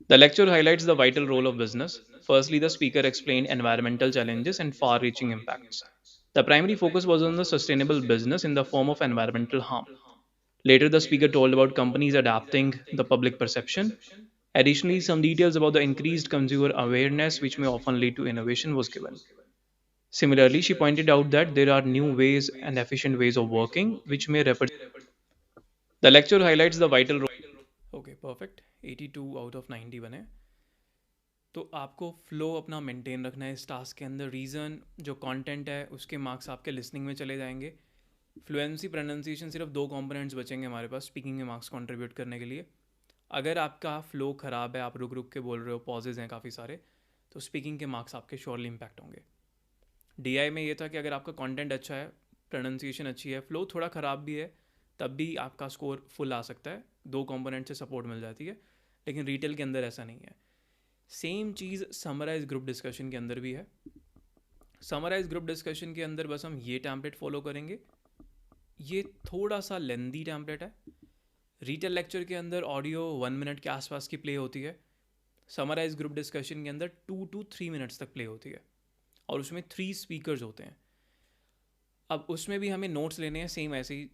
The lecture highlights the vital role of business. Firstly, the speaker explained environmental challenges and far-reaching impacts. The primary focus was on the sustainable business in the form of environmental harm. Later, the speaker told about companies adapting the public perception. Additionally, some details about the increased consumer awareness, which may often lead to innovation, was given. Similarly, she pointed out that there are new ways and efficient ways of working, which may represent. The lecture highlights the vital role. Okay, perfect. 82 out of 90 बने। तो आपको flow अपना maintain रखना है इस task के अंदर। Reason जो कंटेंट है उसके मार्क्स आपके लिसनिंग में चले जाएंगे। फ्लुएंसी प्रोनाउंसिएशन सिर्फ 2 कंपोनेंट्स बचेंगे हमारे पास स्पीकिंग के मार्क्स कंट्रीब्यूट करने के लिए। अगर आपका फ्लो ख़राब है, आप रुक रुक के बोल रहे हो, पॉजेज हैं काफ़ी सारे, तो स्पीकिंग के मार्क्स आपके श्योरली इम्पैक्ट होंगे। डीआई में ये था कि अगर आपका कंटेंट अच्छा है, प्रोनाउंसिएशन अच्छी है, फ्लो थोड़ा ख़राब भी है, तब भी आपका स्कोर फुल आ सकता है, 2 कंपोनेंट से सपोर्ट मिल जाती है। लेकिन रिटेल के अंदर ऐसा नहीं है। सेम चीज़ समराइज ग्रुप डिस्कशन के अंदर भी है। समराइज ग्रुप डिस्कशन के अंदर बस हम ये टैम्पलेट फॉलो करेंगे। ये थोड़ा सा लेंदी टैम्पलेट है। रिटेल लेक्चर के अंदर ऑडियो 1 मिनट के आसपास की प्ले होती है। समराइज ग्रुप डिस्कशन के अंदर 2 to 3 मिनट्स तक प्ले होती है और उसमें 3 स्पीकर्स होते हैं। अब उसमें भी हमें नोट्स लेने हैं, सेम ऐसे ही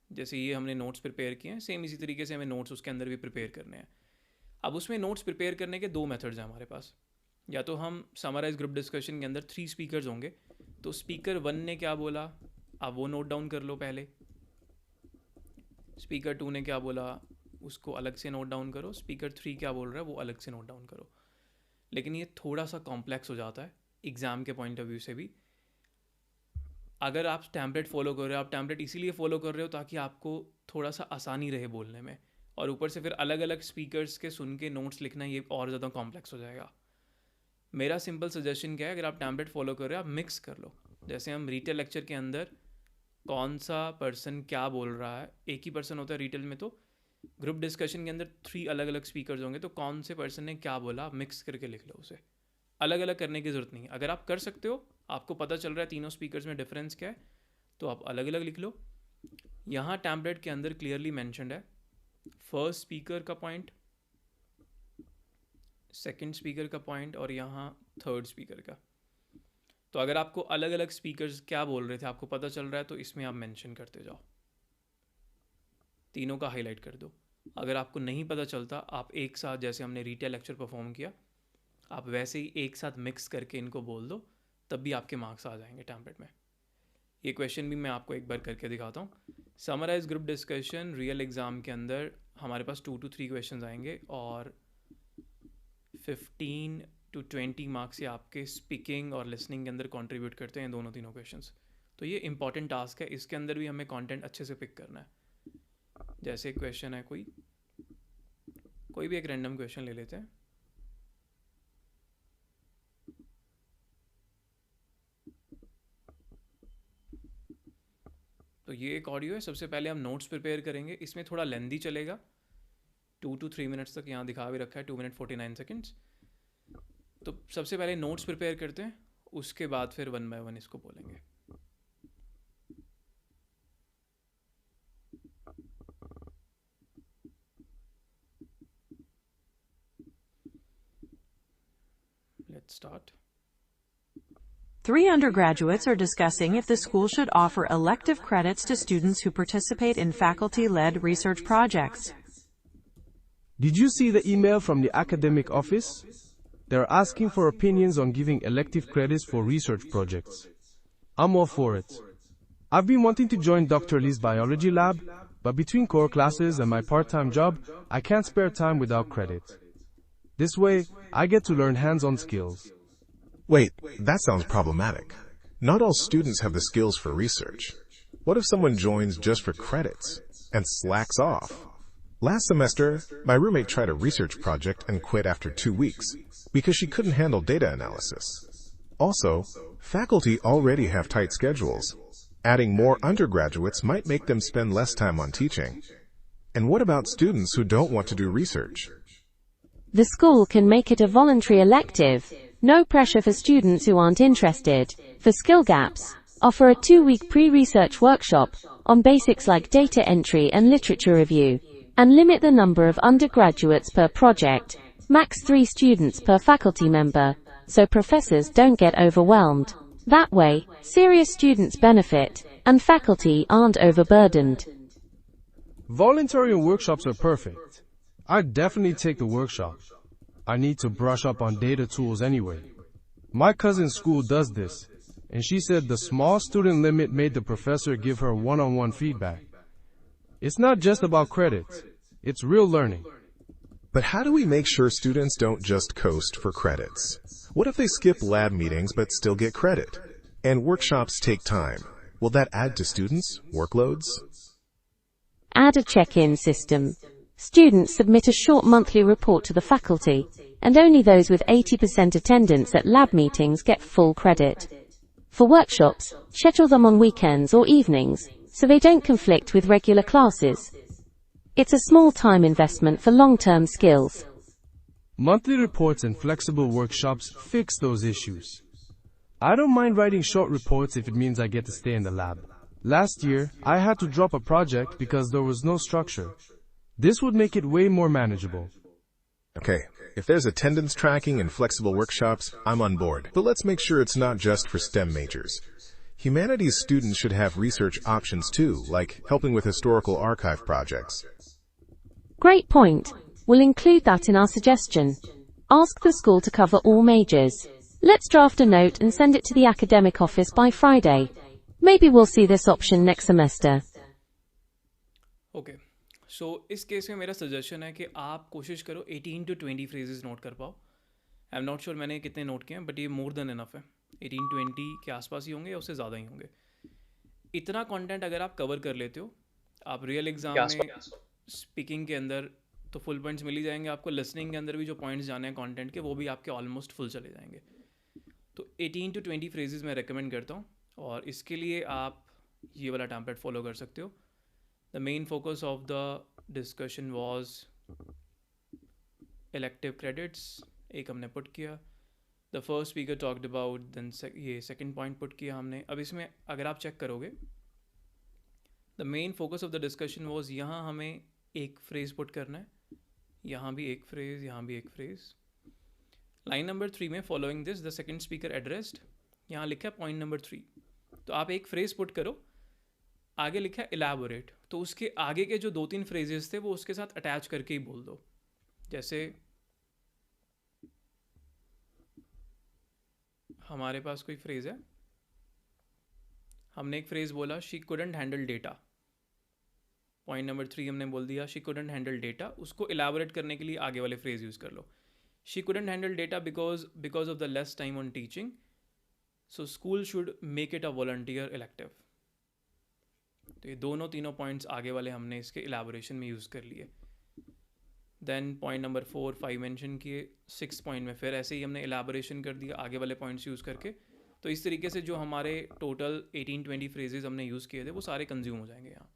जैसे ये हमने नोट्स प्रिपेयर किए हैं, सेम इसी तरीके से हमें नोट्स उसके अंदर भी प्रिपेयर करने हैं। अब उसमें नोट्स प्रिपेयर करने के 2 मेथड्स हैं हमारे पास। या तो हम समराइज ग्रुप डिस्कशन के अंदर 3 स्पीकर्स होंगे, तो स्पीकर 1 ने क्या बोला आप वो नोट डाउन कर लो पहले, स्पीकर 2 ने क्या बोला उसको अलग से नोट डाउन करो, स्पीकर 3 क्या बोल रहा है वो अलग से नोट डाउन करो। लेकिन ये थोड़ा सा कॉम्प्लेक्स हो जाता है एग्ज़ाम के पॉइंट ऑफ व्यू से भी। अगर आप टैम्पलेट फॉलो कर रहे हो, आप टैम्पलेट इसीलिए फॉलो कर रहे हो ताकि आपको थोड़ा सा आसानी रहे बोलने में, और ऊपर से फिर अलग अलग स्पीकर्स के सुन के नोट्स लिखना ये और ज़्यादा कॉम्प्लेक्स हो जाएगा। मेरा सिंपल सजेशन क्या है, अगर आप टैम्पलेट फॉलो कर रहे हो आप मिक्स कर लो। जैसे हम रिटेल लेक्चर के अंदर कौन सा पर्सन क्या बोल रहा है, एक ही पर्सन होता है रिटेल में, तो ग्रुप डिस्कशन के अंदर 3 अलग अलग स्पीकर्स होंगे, तो कौन से पर्सन ने क्या बोला मिक्स करके लिख लो। उसे अलग अलग करने की ज़रूरत नहीं है। अगर आप कर सकते हो, आपको पता चल रहा है तीनों स्पीकर्स में डिफरेंस क्या है, तो आप अलग अलग लिख लो। यहाँ टैम्पलेट के अंदर क्लियरली मैंशनड है फर्स्ट स्पीकर का पॉइंट, सेकंड स्पीकर का पॉइंट और यहाँ थर्ड स्पीकर का। तो अगर आपको अलग अलग स्पीकर्स क्या बोल रहे थे आपको पता चल रहा है, तो इसमें आप मेंशन करते जाओ, तीनों का हाईलाइट कर दो। अगर आपको नहीं पता चलता, आप एक साथ जैसे हमने रिटेल लेक्चर परफॉर्म किया, आप वैसे ही एक साथ मिक्स करके इनको बोल दो, तब भी आपके मार्क्स आ जाएंगे टैम्पलेट में। ये क्वेश्चन भी मैं आपको एक बार करके दिखाता हूँ। Summarise group discussion real exam के अंदर हमारे पास 2 to 3 क्वेश्चन आएंगे और 15 to 20 मार्क्स ये आपके स्पीकिंग और लिसनिंग के अंदर कंट्रीब्यूट करते हैं, दोनों तीनों क्वेश्चंस। तो ये इंपॉर्टेंट टास्क है, इसके अंदर भी हमें कंटेंट अच्छे से पिक करना है। जैसे क्वेश्चन है कोई भी एक रैंडम क्वेश्चन ले लेते हैं। तो ये एक ऑडियो है। सबसे पहले हम नोट्स प्रिपेयर करेंगे, इसमें थोड़ा लेंदी चलेगा, 2 to 3 मिनट्स तक यहाँ दिखा भी रखा है, 2 minute 49 seconds। तो सबसे पहले नोट्स प्रिपेयर करते हैं, उसके बाद फिर 1 by 1 इसको बोलेंगे। Let's start. 3 undergraduates are discussing if the school should offer elective credits to students who participate in faculty-led research projects. Did you see the email from the academic office? They're asking for opinions on giving elective credits for research projects. I'm all for it. I've been wanting to join Dr. Lee's biology lab, but between core classes and my part-time job, I can't spare time without credit. This way, I get to learn hands-on skills. Wait, that sounds problematic. Not all students have the skills for research. What if someone joins just for credits and slacks off? Last semester, my roommate tried a research project and quit after 2 weeks because she couldn't handle data analysis. Also, faculty already have tight schedules. Adding more undergraduates might make them spend less time on teaching. And what about students who don't want to do research? The school can make it a voluntary elective. No pressure for students who aren't interested. For skill gaps, offer a 2-week pre-research workshop on basics like data entry and literature review, and limit the number of undergraduates per project, max 3 students per faculty member, so professors don't get overwhelmed. That way, serious students benefit, and faculty aren't overburdened. Voluntary workshops are perfect. I'd definitely take the workshop. I need to brush up on data tools anyway. My cousin's school does this, and she said the small student limit made the professor give her one-on-one feedback. It's not just about credit. It's real learning. But how do we make sure students don't just coast for credits? What if they skip lab meetings but still get credit? And workshops take time. Will that add to students' workloads? Add a check-in system. Students submit a short monthly report to the faculty, and only those with 80% attendance at lab meetings get full credit. For workshops, schedule them on weekends or evenings, so they don't conflict with regular classes. It's a small time investment for long-term skills. Monthly reports and flexible workshops fix those issues. I don't mind writing short reports if it means I get to stay in the lab. Last year, I had to drop a project because there was no structure. This would make it way more manageable. Okay, if there's attendance tracking and flexible workshops, I'm on board. But let's make sure it's not just for STEM majors. Humanities students should have research options too, like helping with historical archive projects. Great point. We'll include that in our suggestion. Ask the school to cover all majors. Let's draft a note and send it to the academic office by Friday. Maybe we'll see this option next semester. Okay so इस case में मेरा suggestion है कि आप कोशिश करो 18 to 20 phrases note कर पाओ. आई एम नॉट श्योर मैंने कितने नोट किए हैं, बट ये मोर देन इनफ है. 18-20 के आसपास ही होंगे या उससे ज़्यादा ही होंगे. इतना कंटेंट अगर आप कवर कर लेते हो, आप रियल एग्जाम में स्पीकिंग के अंदर तो फुल पॉइंट्स मिल ही जाएंगे आपको. लिसनिंग के अंदर भी जो पॉइंट्स जाने हैं कंटेंट के, वो भी आपके ऑलमोस्ट फुल चले जाएंगे. तो 18 to 20 फ्रेजेस मैं रेकमेंड करता हूँ, और इसके लिए आप ये वाला टेम्पलेट फॉलो कर सकते हो. The main focus of the discussion was elective credits. एक हमने पुट किया. The first speaker talked about, then ये सेकंड पॉइंट पुट किया हमने. अब इसमें अगर आप चेक करोगे, the main focus of the discussion was यहाँ हमें एक फ्रेज पुट करना है, यहाँ भी एक फ्रेज, यहाँ भी एक फ्रेज. लाइन नंबर 3 में following this the second speaker addressed, यहाँ लिखा है पॉइंट नंबर 3. तो आप एक फ्रेज पुट करो, आगे लिखा है इलैबोरेट, तो उसके आगे के जो 2-3 फ्रेजेस थे वो उसके साथ अटैच करके ही बोल दो. जैसे हमारे पास कोई फ्रेज है, हमने एक फ्रेज बोला she couldn't handle data. Point number 3 हमने बोल दिया शी कुडंट हैंडल डेटा. उसको इलैबोरेट करने के लिए आगे वाले फ्रेज यूज़ कर लो. She couldn't handle data because of the less time on teaching, so school should make it a volunteer elective. तो ये दोनों तीनों पॉइंट्स आगे वाले हमने इसके इलैबोरेशन में यूज़ कर लिए. देन पॉइंट नंबर 4-5 मेंशन किए. 6 पॉइंट में फिर ऐसे ही हमने इलैबोरेशन कर दिया आगे वाले पॉइंट्स यूज़ करके. तो इस तरीके से जो हमारे टोटल 18-20 फ्रेजेस हमने यूज़ किए थे वो सारे कंज्यूम हो जाएंगे यहाँ.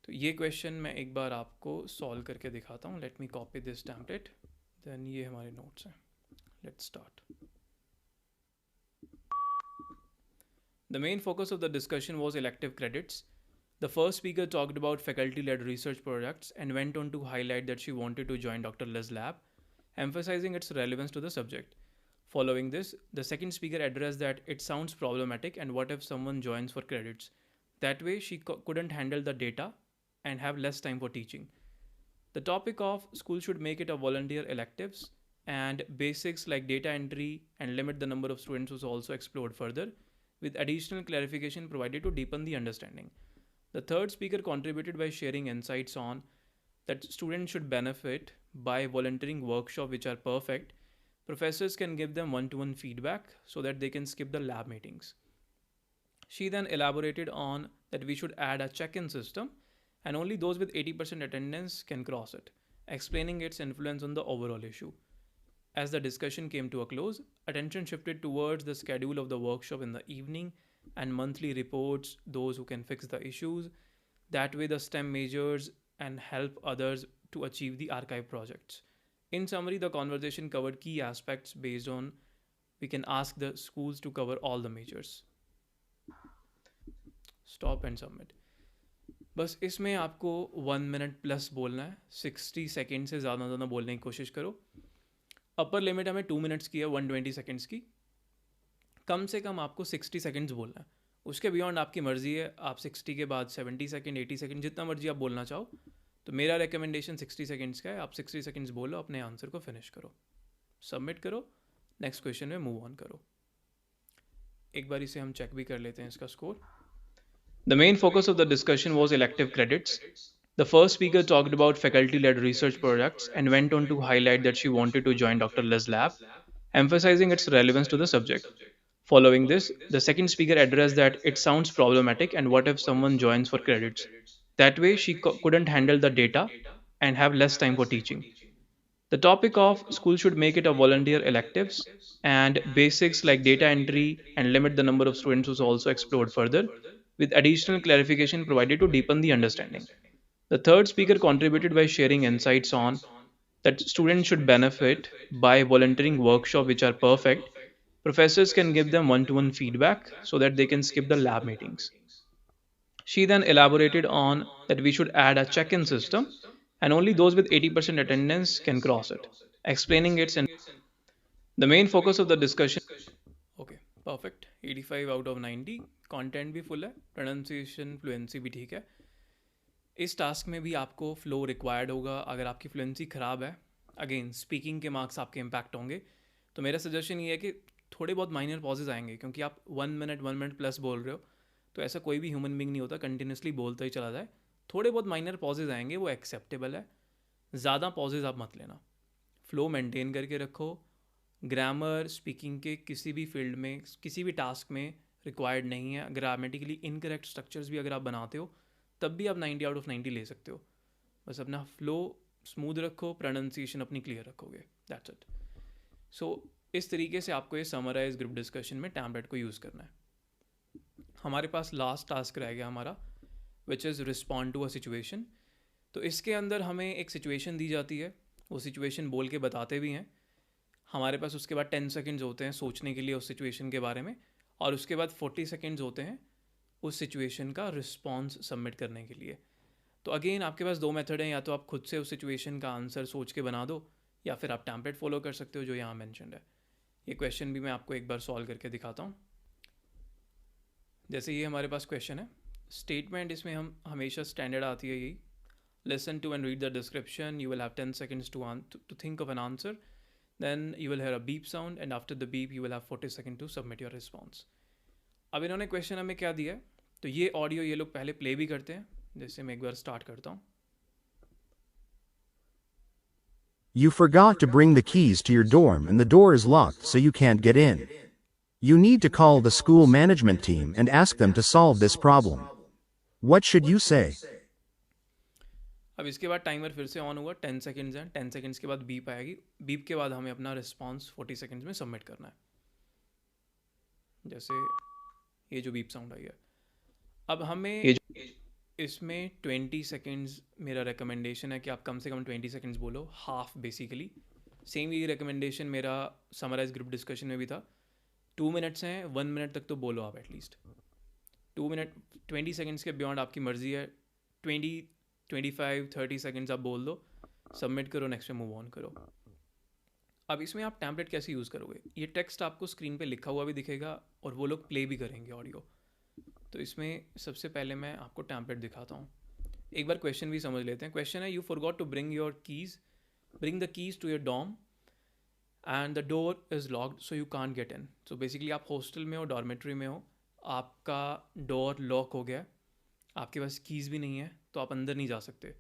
तो ये क्वेश्चन मैं एक बार आपको सॉल्व करके दिखाता हूँ. Let me copy this template. Then ये हमारे नोट्स हैं. Let's start. The main focus of the discussion was elective credits. The first speaker talked about faculty-led research projects and went on to highlight that she wanted to join Dr. Liz lab, emphasizing its relevance to the subject. Following this, the second speaker addressed that it sounds problematic and what if someone joins for credits. That way, she couldn't handle the data and have less time for teaching. The topic of school should make it a volunteer electives and basics like data entry and limit the number of students was also explored further, with additional clarification provided to deepen the understanding. The third speaker contributed by sharing insights on that students should benefit by volunteering workshops which are perfect. Professors can give them one-to-one feedback so that they can skip the lab meetings. She then elaborated on that we should add a check-in system and only those with 80% attendance can cross it, explaining its influence on the overall issue. As the discussion came to a close, attention shifted towards the schedule of the workshop in the evening and monthly reports, those who can fix the issues. That way the STEM majors and help others to achieve the archive projects. In summary, the conversation covered key aspects based on we can ask the schools to cover all the majors. Stop and submit. बस इसमें आपको 1 minute plus बोलना है. 60 second से ज़्यादा बोलने की कोशिश करो. अपर लिमिट हमें 2 मिनट्स की है 120 सेकेंड्स की. कम से कम आपको 60 सेकेंड्स बोलना है. उसके बियॉन्ड आपकी मर्ज़ी है, आप 60 के बाद 70 सेकेंड 80 सेकेंड जितना मर्जी आप बोलना चाहो. तो मेरा रिकमेंडेशन 60 सेकेंड्स का है. आप 60 सेकेंड्स बोलो, अपने आंसर को फिनिश करो, सबमिट करो, नेक्स्ट क्वेश्चन में मूव ऑन करो. एक बार इसे हम चेक भी कर लेते हैं इसका score. The main focus of the discussion was elective credits. The first speaker talked about faculty-led research projects and went on to highlight that she wanted to join Dr. Liz lab, emphasizing its relevance to the subject. Following this, the second speaker addressed that it sounds problematic and what if someone joins for credits. That way, she couldn't handle the data and have less time for teaching. The topic of school should make it a volunteer electives and basics like data entry and limit the number of students was also explored further, with additional clarification provided to deepen the understanding. The third speaker contributed by sharing insights on that students should benefit by volunteering workshops which are perfect. Professors can give them one-to-one feedback so that they can skip the lab meetings. She then elaborated on that we should add a check-in system and only those with 80% attendance can cross it, explaining its in the main focus of the discussion. Okay perfect 85 out of 90 content भी full है, pronunciation fluency भी ठीक है. इस task में भी आपको flow required होगा. अगर आपकी फ्लुएंसी ख़राब है, अगेन स्पीकिंग के मार्क्स आपके इम्पैक्ट होंगे. तो मेरा सजेशन ये है कि थोड़े बहुत माइनर पॉजेज आएंगे, क्योंकि आप 1 मिनट प्लस बोल रहे हो, तो ऐसा कोई भी ह्यूमन बींग नहीं होता कंटिन्यूसली बोलता ही चला जाए. थोड़े बहुत माइनर पॉजेज आएंगे, वो एक्सेप्टेबल है. ज़्यादा पॉजेज आप मत लेना. फ्लो मेंटेन करके रखो. ग्रामर स्पीकिंग के किसी भी फील्ड में, किसी भी टास्क में रिक्वायर्ड नहीं है. ग्रामेटिकली इनकरेक्ट स्ट्रक्चर्स भी अगर आप बनाते हो तब भी आप 90 आउट ऑफ 90 ले सकते हो. बस अपना फ्लो स्मूथ रखो, प्रोनाउंसिएशन अपनी क्लियर रखोगे, दैट्स इट. सो इस तरीके से आपको ये समराइज ग्रुप डिस्कशन में टैम्पलेट को यूज़ करना है. हमारे पास लास्ट टास्क रह गया हमारा, which is respond to a situation. तो इसके अंदर हमें एक सिचुएशन दी जाती है, वो सिचुएशन बोल के बताते भी हैं. हमारे पास उसके बाद 10 सेकेंड्स होते हैं सोचने के लिए उस सिचुएशन के बारे में, और उसके बाद 40 सेकेंड्स होते हैं उस सिचुएशन का रिस्पॉन्स सबमिट करने के लिए. तो अगेन आपके पास दो मेथड हैं, या तो आप खुद से उस सिचुएशन का आंसर सोच के बना दो, या फिर आप टैम्पलेट फॉलो कर सकते हो जो यहाँ मैंशनड है. ये क्वेश्चन भी मैं आपको एक बार सॉल्व करके दिखाता हूँ. जैसे ये हमारे पास क्वेश्चन है, स्टेटमेंट इसमें हम हमेशा स्टैंडर्ड आती है यही, listen to and read the description, you will have 10 seconds to think of an answer, then you will hear a beep sound and after the beep you will have 40 seconds to submit your response. अब इन्होंने question हमें क्या दिया है, तो ये audio ये लोग पहले प्ले भी करते हैं. जैसे मैं एक बार स्टार्ट करता हूँ. You forgot to bring the keys to your dorm and the door is locked so you can't get in. You need to call the school management team and ask them to solve this problem. What should you say? अब इसके बाद timer फिर से on हुआ, 10 seconds हैं. 10 seconds के बाद beep आएगी. बीप के बाद हमें अपना रिस्पॉन्स 40 सेकेंड्स में सबमिट करना है. जैसे ये जो बीप साउंड आई है, अब हमें इसमें 20 सेकेंड्स मेरा रिकमेंडेशन है कि आप कम से कम 20 सेकेंड्स बोलो, हाफ बेसिकली. सेम ये रिकमेंडेशन मेरा समराइज ग्रुप डिस्कशन में भी था. 2 मिनट्स हैं, 1 मिनट तक तो बोलो आप एटलीस्ट. 2 मिनट 20 सेकेंड्स के बियॉन्ड आपकी मर्जी है. 20 25 30 सेकेंड्स आप बोल दो, सबमिट करो, नेक्स्ट पे मूव ऑन करो. अब इसमें आप टैम्पलेट कैसे यूज़ करोगे, ये टेक्स्ट आपको स्क्रीन पे लिखा हुआ भी दिखेगा और वो लोग प्ले भी करेंगे ऑडियो. तो इसमें सबसे पहले मैं आपको टैम्पलेट दिखाता हूँ. एक बार क्वेश्चन भी समझ लेते हैं. क्वेश्चन है, you forgot to bring the keys to your dorm and the door is locked so you can't get in. So basically आप हॉस्टल में हो, डॉर्मेट्री में हो, आपका डोर लॉक हो गया, आपके पास कीज़ भी नहीं है, तो आप अंदर नहीं जा सकते.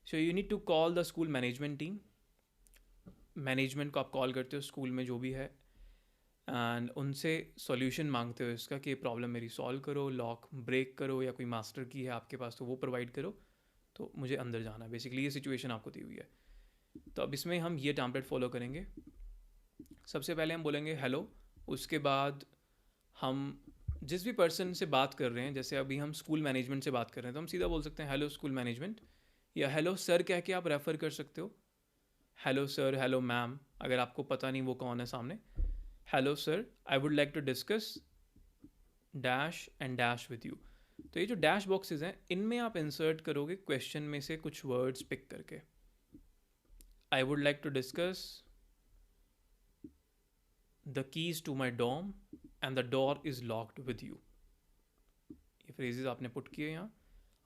So you need to call the school management team. Management को आप कॉल करते हो स्कूल में जो भी है, एंड उनसे सॉल्यूशन मांगते हो इसका कि प्रॉब्लम मेरी सॉल्व करो, लॉक ब्रेक करो, या कोई मास्टर की है आपके पास तो वो प्रोवाइड करो, तो मुझे अंदर जाना है. बेसिकली ये सिचुएशन आपको दी हुई है. तो अब इसमें हम ये टैम्पलेट फॉलो करेंगे. सबसे पहले हम बोलेंगे हेलो. उसके बाद हम जिस भी पर्सन से बात कर रहे हैं, जैसे अभी हम स्कूल मैनेजमेंट से बात कर रहे हैं, तो हम सीधा बोल सकते हैं हेलो स्कूल मैनेजमेंट, या हेलो सर कह के आप रेफ़र कर सकते हो. हेलो सर, हेलो मैम, अगर आपको पता नहीं वो कौन है सामने. Hello sir, I would like to discuss dash and dash with you. तो ये जो डैश बॉक्सेस हैं, इनमें आप इंसर्ट करोगे क्वेश्चन में से कुछ वर्ड्स पिक करके. I would like to discuss the keys to my dorm and the door is locked with you. ये फ्रेजेस आपने पुट किए यहाँ.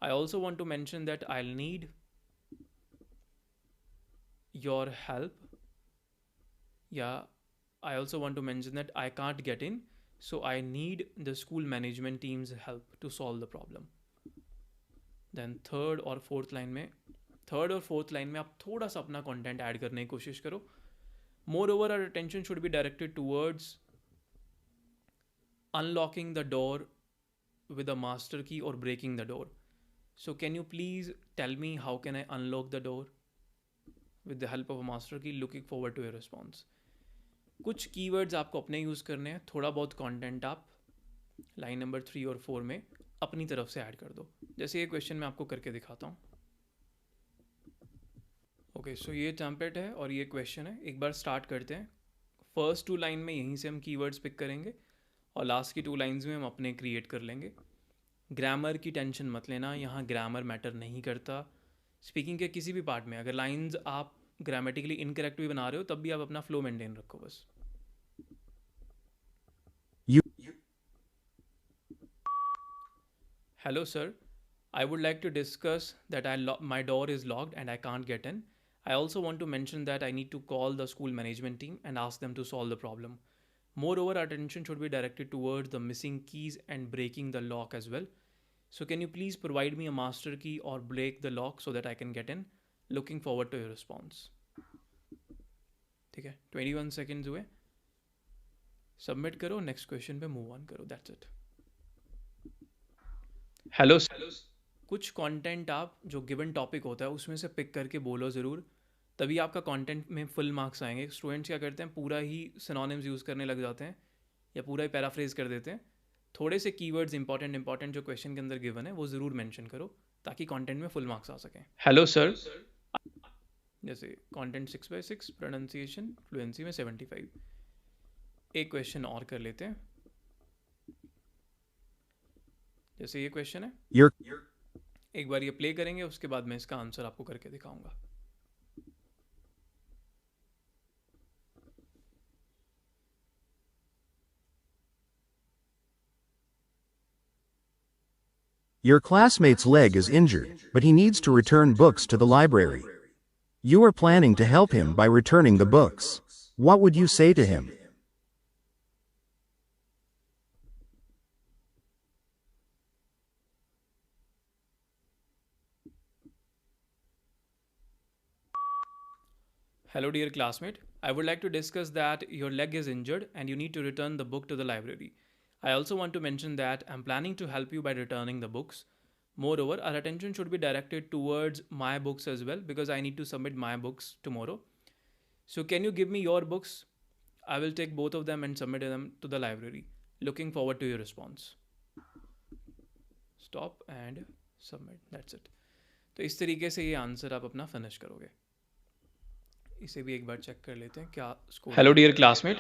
I also want to mention that I need your help, या I also want to mention that I can't get in, so I need the school management team's help to solve the problem. Then third और fourth line में आप थोड़ा सा अपना content add करने की कोशिश करो. Moreover, our attention should be directed towards unlocking the door with a master key or breaking the door. So can you please tell me how can I unlock the door with the help of a master key? Looking forward to your response. कुछ keywords आपको अपने use करने हैं, थोड़ा बहुत content आप line number 3 और 4 में अपनी तरफ से ऐड कर दो. जैसे ये क्वेश्चन मैं आपको करके दिखाता हूँ. ओके, सो ये टेम्पलेट है और ये क्वेश्चन है. एक बार स्टार्ट करते हैं. फर्स्ट 2 लाइन में यहीं से हम कीवर्ड्स पिक करेंगे और लास्ट की 2 लाइंस में हम अपने क्रिएट कर लेंगे. ग्रामर की टेंशन मत लेना, यहाँ ग्रामर मैटर नहीं करता. स्पीकिंग के किसी भी पार्ट में अगर लाइंस आप ग्रामेटिकली इनकरेक्ट भी बना रहे हो तब भी आप अपना फ्लो मेंटेन रखो बस. Hello sir, I would like to discuss that my door is locked and I can't get in. I also want to mention that I need to call the school management team and ask them to solve the problem. Moreover, our attention should be directed towards the missing keys and breaking the lock as well. So can you please provide me a master key or break the lock so that I can get in? Looking forward to your response. ठीक है, 21 seconds हुए. Submit करो, next question पे move on करो. That's it. Hello. कुछ content आप जो given topic होता है उसमें से पिक करके बोलो ज़रूर, तभी आपका कंटेंट में फुल मार्क्स आएंगे. स्टूडेंट्स क्या करते हैं, पूरा ही सिनोनिम्स यूज़ करने लग जाते हैं या पूरा ही पैराफ्रेज कर देते हैं. थोड़े से कीवर्ड्स इंपॉर्टेंट जो क्वेश्चन के अंदर गिवन है वो ज़रूर मेंशन करो ताकि कंटेंट में फुल मार्क्स आ सकें. Hello sir. जैसे कंटेंट 6/6, प्रोनाउंसिएशन फ्लुएंसी में 75. एक क्वेश्चन और कर लेते हैं. जैसे ये क्वेश्चन है, एक बार ये प्ले करेंगे, उसके बाद मैं इसका आंसर आपको करके दिखाऊंगा. Your classmate's leg is injured, but he needs to return books to the library. You are planning to help him by returning the books. What would you say to him? Hello dear classmate, I would like to discuss that your leg is injured and you need to return the book to the library. I also want to mention that I'm planning to help you by returning the books. Moreover, our attention should be directed towards my books as well because I need to submit my books tomorrow. So can you give me your books? I will take both of them and submit them to the library. Looking forward to your response. Stop and submit. That's it. तो इस तरीके से ये answer आप अपना finish करोगे. इसे भी एक बार चेक कर लेते हैं क्या score. Hello dear classmate,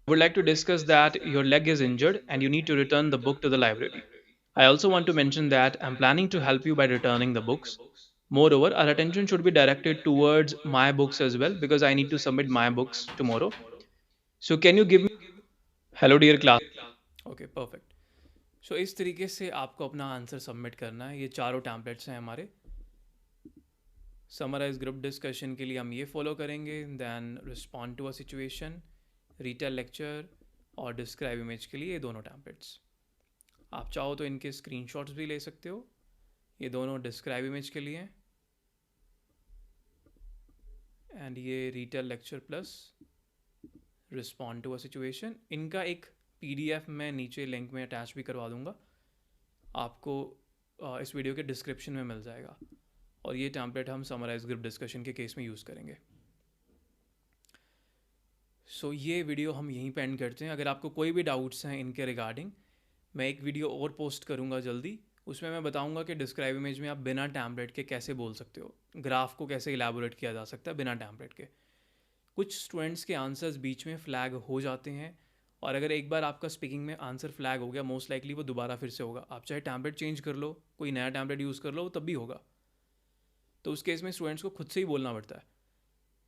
I would like to discuss that your leg is injured and you need to return the book to the library. I also want to mention that I'm planning to help you by returning the books. Moreover, our attention should be directed towards my books as well because I need to submit my books tomorrow. So can you give me... Hello dear class. Okay, perfect. So इस तरीके से आपको अपना answer submit करना है. ये चारों templates हैं हमारे. समराइज ग्रुप डिस्कशन के लिए हम ये फॉलो करेंगे, then respond to a situation, retell lecture और डिस्क्राइब इमेज के लिए ये दोनों टैम्पलेट्स. आप चाहो तो इनके स्क्रीनशॉट्स भी ले सकते हो. ये दोनों डिस्क्राइब इमेज के लिए हैं एंड ये retell lecture plus respond to a situation. इनका एक PDF मैं नीचे लिंक में अटैच भी करवा दूंगा, आपको इस वीडियो के डिस्क्रिप्शन में मिल जाएगा. और ये टैम्पलेट हम समराइज ग्रुप डिस्कशन के केस में यूज़ करेंगे. सो ये वीडियो हम यहीं पे एंड करते हैं. अगर आपको कोई भी डाउट्स हैं इनके रिगार्डिंग, मैं एक वीडियो और पोस्ट करूँगा जल्दी. उसमें मैं बताऊँगा कि डिस्क्राइब इमेज में आप बिना टैम्पलेट के कैसे बोल सकते हो, ग्राफ को कैसे इलेबोरेट किया जा सकता है बिना टैम्पलेट के. कुछ स्टूडेंट्स के आंसर्स बीच में फ्लैग हो जाते हैं और अगर एक बार आपका स्पीकिंग में आंसर फ्लैग हो गया, मोस्ट लाइकली वो दोबारा फिर से होगा. आप चाहे टैम्पलेट चेंज कर लो, कोई नया टैम्पलेट यूज़ कर लो, तब भी होगा. तो उस केस में स्टूडेंट्स को खुद से ही बोलना पड़ता है.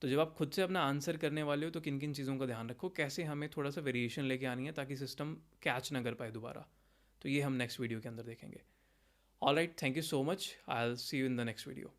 तो जब आप खुद से अपना आंसर करने वाले हो तो किन किन चीज़ों का ध्यान रखो, कैसे हमें थोड़ा सा वेरिएशन लेके आनी है ताकि सिस्टम कैच ना कर पाए दोबारा. तो ये हम नेक्स्ट वीडियो के अंदर देखेंगे. Alright, thank you so much. I will see you in the next video.